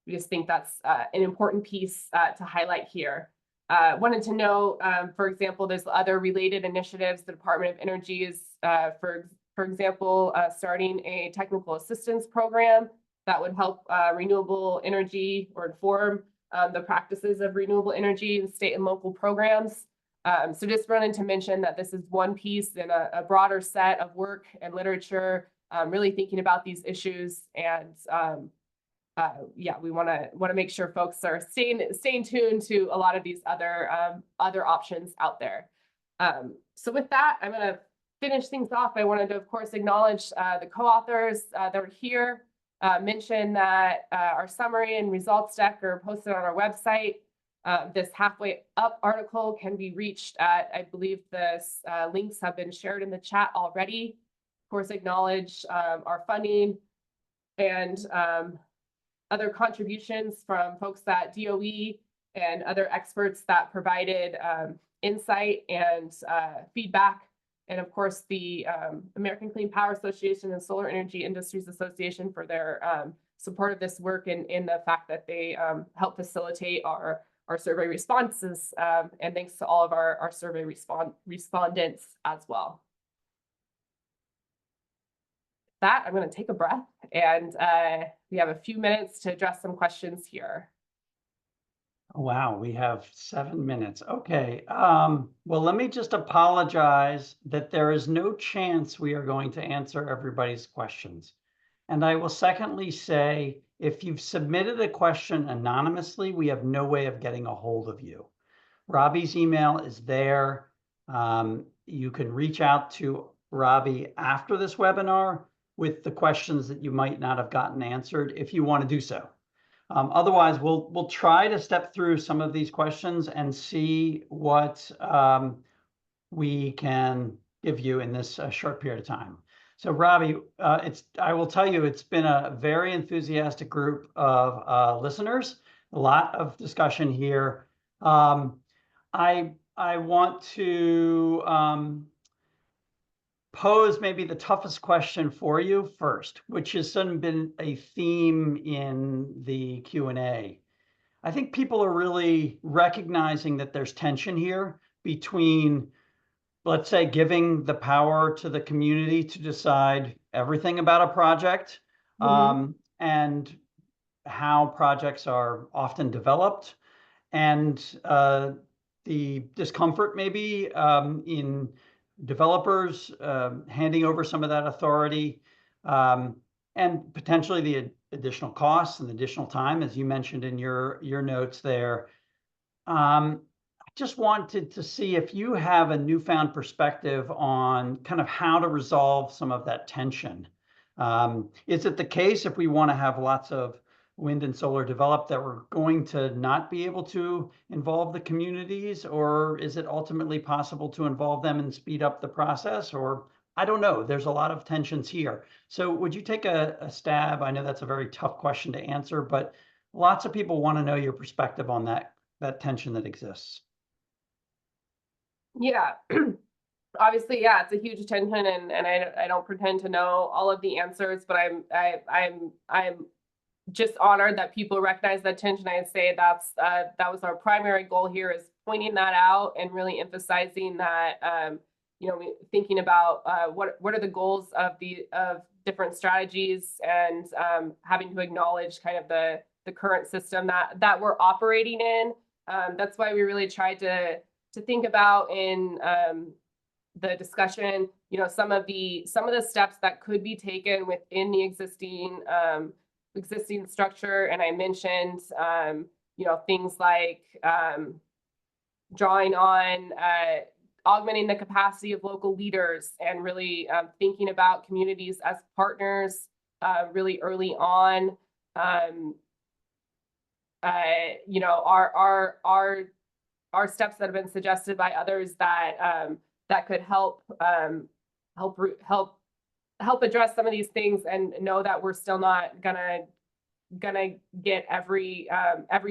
We just think that's an important piece to highlight here. wanted to know, for example, there's other related initiatives. The Department of Energy is, for example, starting a technical assistance program that would help renewable energy or inform the practices of renewable energy in state and local programs. So just wanted to mention that this is one piece in a broader set of work and literature, really thinking about these issues. And yeah, we want to make sure folks are staying tuned to a lot of these other options out there. So with that, I'm going to finish things off. I wanted to, of course, acknowledge the co-authors that are here. Mention that our summary and results deck are posted on our website. This halfway up article can be reached at, I believe the links have been shared in the chat already. Of course, acknowledge our funding and other contributions from folks at DOE and other experts that provided insight and feedback. And of course, the American Clean Power Association and Solar Energy Industries Association for their support of this work and in the fact that they help facilitate our survey responses. And thanks to all of our survey respondents as well. That, I'm going to take a breath, and we have a few minutes to address some questions here. Wow, we have 7 minutes. Okay. Well, let me just apologize that there is no chance we are going to answer everybody's questions. And I will secondly say, if you've submitted a question anonymously, we have no way of getting a hold of you. Robbie's email is there. You can reach out to Robbie after this webinar with the questions that you might not have gotten answered if you want to do so. Otherwise, we'll try to step through some of these questions and see what we can give you in this short period of time. So Robbie, I will tell you, it's been a very enthusiastic group of listeners, a lot of discussion here. I want to pose maybe the toughest question for you first, which has been a theme in the Q&A. I think people are really recognizing that there's tension here between, let's say, giving the power to the community to decide everything about a project, and how projects are often developed, and the discomfort maybe in developers handing over some of that authority, and potentially the additional costs and additional time, as you mentioned in your notes there. I just wanted to see if you have a newfound perspective on kind of how to resolve some of that tension. Is it the case, if we want to have lots of wind and solar developed, that we're going to not be able to involve the communities, or is it ultimately possible to involve them and speed up the process? Or I don't know, there's a lot of tensions here. So would you take a stab? I know that's a very tough question to answer, but lots of people want to know your perspective on that tension that exists. Yeah, obviously, yeah, it's a huge tension, and I don't pretend to know all of the answers, but I'm just honored that people recognize that tension. I'd say that was our primary goal here, is pointing that out and really emphasizing that, thinking about what are the goals of different strategies, and having to acknowledge kind of the current system that we're operating in. That's why we really tried to think about in the discussion, some of the steps that could be taken within the existing structure. And I mentioned, things like drawing on, augmenting the capacity of local leaders, and really thinking about communities as partners really early on. Our steps that have been suggested by others that could help address some of these things, and know that we're still not gonna get every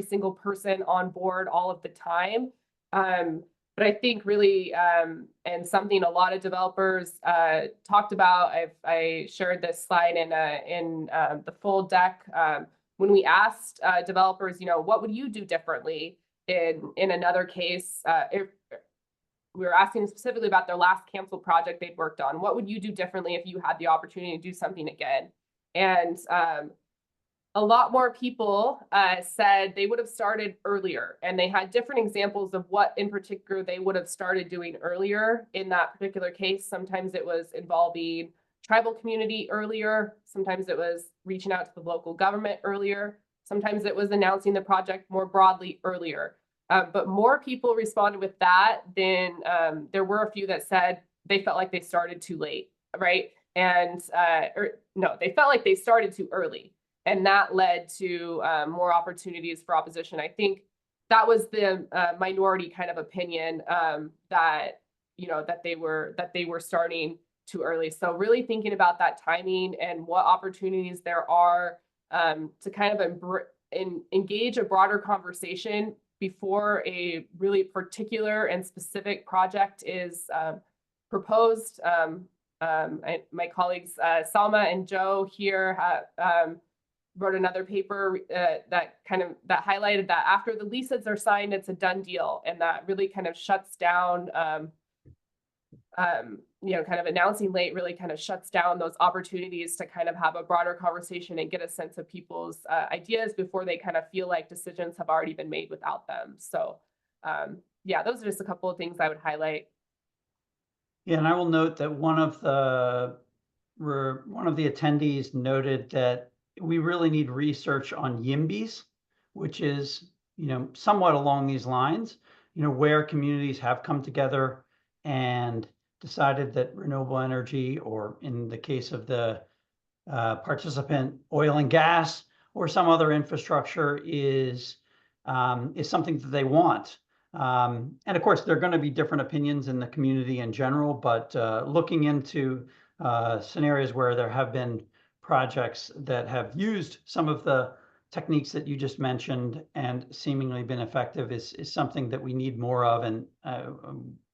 single person on board all of the time. But I think really, and something a lot of developers talked about, I shared this slide in the full deck. When we asked developers, what would you do differently? in another case, if we were asking specifically about their last canceled project they'd worked on. What would you do differently if you had the opportunity to do something again? And a lot more people said they would have started earlier, and they had different examples of what in particular they would have started doing earlier in that particular case. Sometimes it was involving tribal community earlier. Sometimes it was reaching out to the local government earlier. Sometimes it was announcing the project more broadly earlier. But more people responded with that than there were a few that said they felt like they started too late, right? And no, they felt like they started too early. And that led to more opportunities for opposition. I think that was the minority kind of opinion that, that they were starting too early. So really thinking about that timing and what opportunities there are to kind of engage a broader conversation before a really particular and specific project is proposed. My colleagues Salma and Joe here wrote another paper that highlighted that after the leases are signed, it's a done deal, and that really kind of shuts down. Kind of announcing late really kind of shuts down those opportunities to kind of have a broader conversation and get a sense of people's ideas before they kind of feel like decisions have already been made without them. So yeah, those are just a couple of things I would highlight. Yeah, and I will note that one of the attendees noted that we really need research on YIMBYs, which is, somewhat along these lines, where communities have come together and decided that renewable energy, or in the case of the participant, oil and gas, or some other infrastructure is something that they want. And of course, there are going to be different opinions in the community in general, but looking into scenarios where there have been projects that have used some of the techniques that you just mentioned and seemingly been effective is something that we need more of, and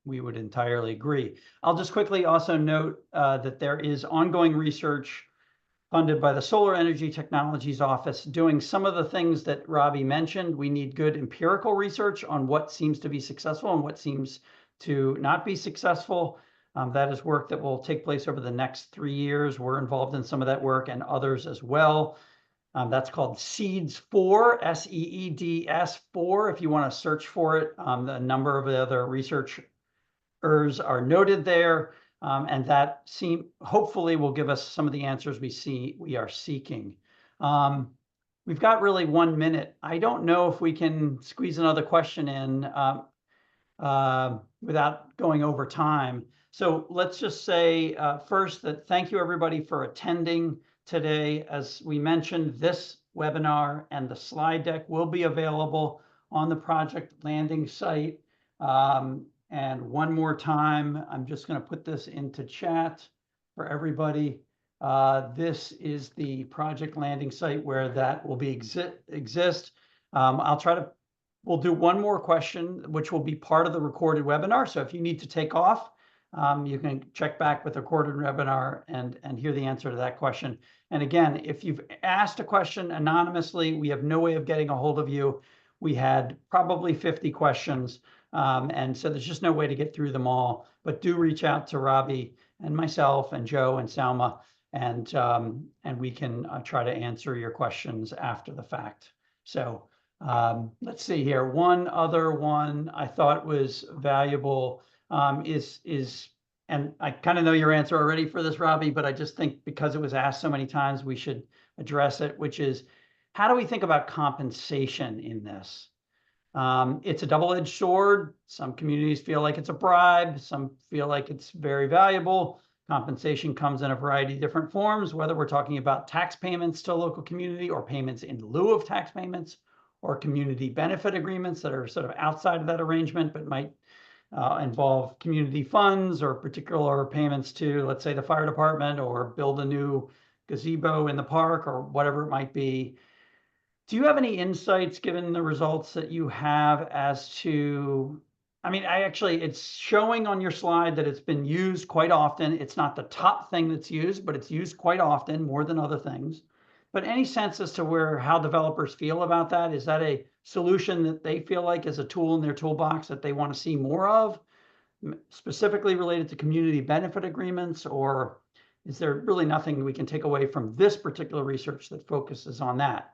we would entirely agree. I'll just quickly also note that there is ongoing research funded by the Solar Energy Technologies Office doing some of the things that Robbie mentioned. We need good empirical research on what seems to be successful and what seems to not be successful. That is work that will take place over the next 3 years. We're involved in some of that work and others as well. That's called SEEDS4, SEEDS4, if you want to search for it. A number of the other researchers are noted there, and that hopefully will give us some of the answers we are seeking. We've got really 1 minute. I don't know if we can squeeze another question in without going over time. So let's just say first that thank you everybody for attending today. As we mentioned, this webinar and the slide deck will be available on the project landing site. And one more time, I'm just going to put this into chat for everybody. This is the project landing site where that will be exist. We'll do one more question, which will be part of the recorded webinar. So if you need to take off, you can check back with the recorded webinar and hear the answer to that question. And again, if you've asked a question anonymously, we have no way of getting a hold of you. We had probably 50 questions. And so there's just no way to get through them all, but do reach out to Robbie and myself and Joe and Salma, and we can try to answer your questions after the fact. So let's see here. One other one I thought was valuable is, and I kind of know your answer already for this, Robbie, but I just think because it was asked so many times, we should address it, which is, how do we think about compensation in this? It's a double-edged sword. Some communities feel like it's a bribe. Some feel like it's very valuable. Compensation comes in a variety of different forms, whether we're talking about tax payments to a local community or payments in lieu of tax payments, or community benefit agreements that are sort of outside of that arrangement, but might involve community funds or particular payments to, let's say, the fire department, or build a new gazebo in the park, or whatever it might be. Do you have any insights, given the results that you have, as to, I mean, it's showing on your slide that it's been used quite often. It's not the top thing that's used, but it's used quite often, more than other things. but any sense as to how developers feel about that? Is that a solution that they feel like is a tool in their toolbox that they want to see more of, specifically related to community benefit agreements, or is there really nothing we can take away from this particular research that focuses on that?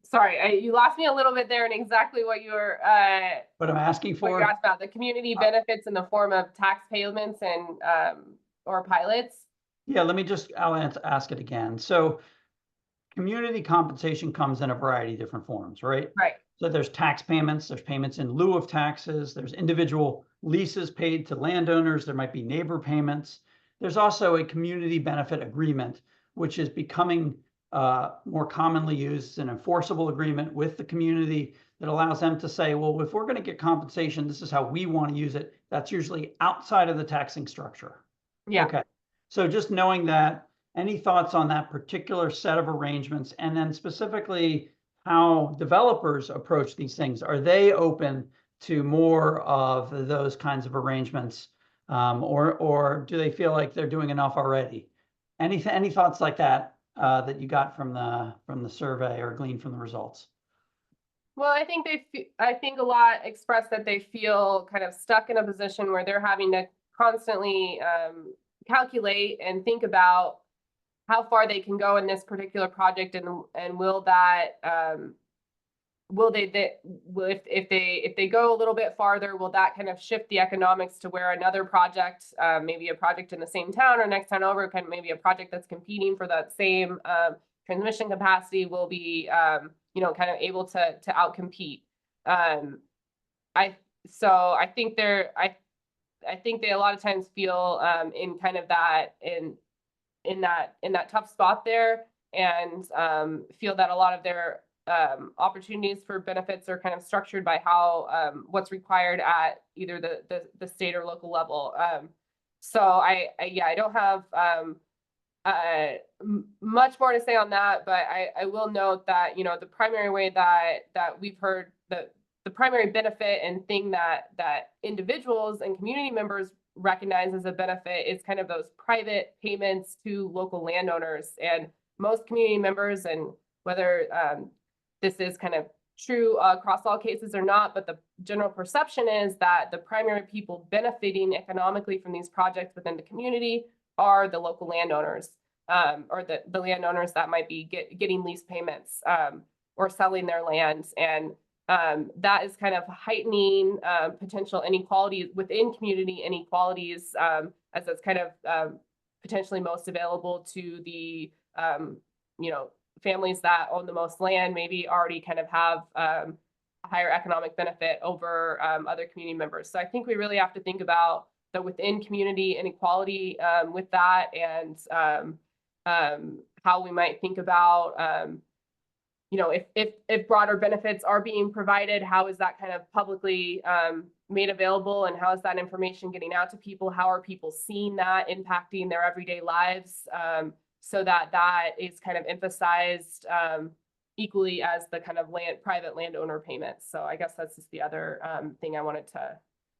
Sorry, you lost me a little bit there in exactly what you were What I'm asking what you for? asked about the community benefits in the form of tax payments and or pilots. Yeah, I'll ask it again. So community compensation comes in a variety of different forms, right? Right. So there's tax payments, there's payments in lieu of taxes, there's individual leases paid to landowners, there might be neighbor payments. There's also a community benefit agreement, which is becoming more commonly used as an enforceable agreement with the community that allows them to say, well, if we're going to get compensation, this is how we want to use it. That's usually outside of the taxing structure. Yeah. Okay. So just knowing that, any thoughts on that particular set of arrangements, and then specifically how developers approach these things? Are they open to more of those kinds of arrangements, or do they feel like they're doing enough already? Any thoughts like that that you got from the survey or gleaned from the results? Well, I think I think a lot expressed that they feel kind of stuck in a position where they're having to constantly calculate and think about how far they can go in this particular project, and will that if they go a little bit farther, will that kind of shift the economics to where another project, maybe a project in the same town or next town over, kind of maybe a project that's competing for that same transmission capacity, will be kind of able to outcompete. I think they a lot of times feel in kind of that in that tough spot there, and feel that a lot of their opportunities for benefits are kind of structured by how what's required at either the state or local level. So I don't have much more to say on that, but I will note that the primary way that we've heard the primary benefit and thing that individuals and community members recognize as a benefit is kind of those private payments to local landowners. And most community members, and whether this is kind of true across all cases or not, but the general perception is that the primary people benefiting economically from these projects within the community are the local landowners, or the landowners that might be getting lease payments or selling their lands. And that is kind of heightening potential inequalities within community inequalities, as it's kind of potentially most available to the families that own the most land, maybe already kind of have a higher economic benefit over other community members. So I think we really have to think about the within community inequality with that, and how we might think about if broader benefits are being provided, how is that kind of publicly made available, and how is that information getting out to people? How are people seeing that impacting their everyday lives, so that is kind of emphasized equally as the kind of private landowner payments. So I guess that's just the other thing I wanted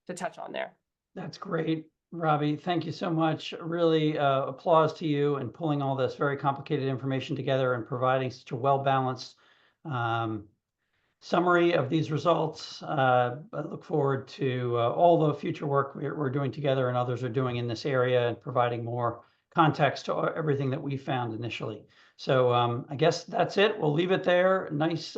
to touch on there. That's great, Robbie. Thank you so much. Really applause to you in pulling all this very complicated information together and providing such a well-balanced summary of these results. I look forward to all the future work we're doing together and others are doing in this area, and providing more context to everything that we found initially. So I guess that's it. We'll leave it there. Nice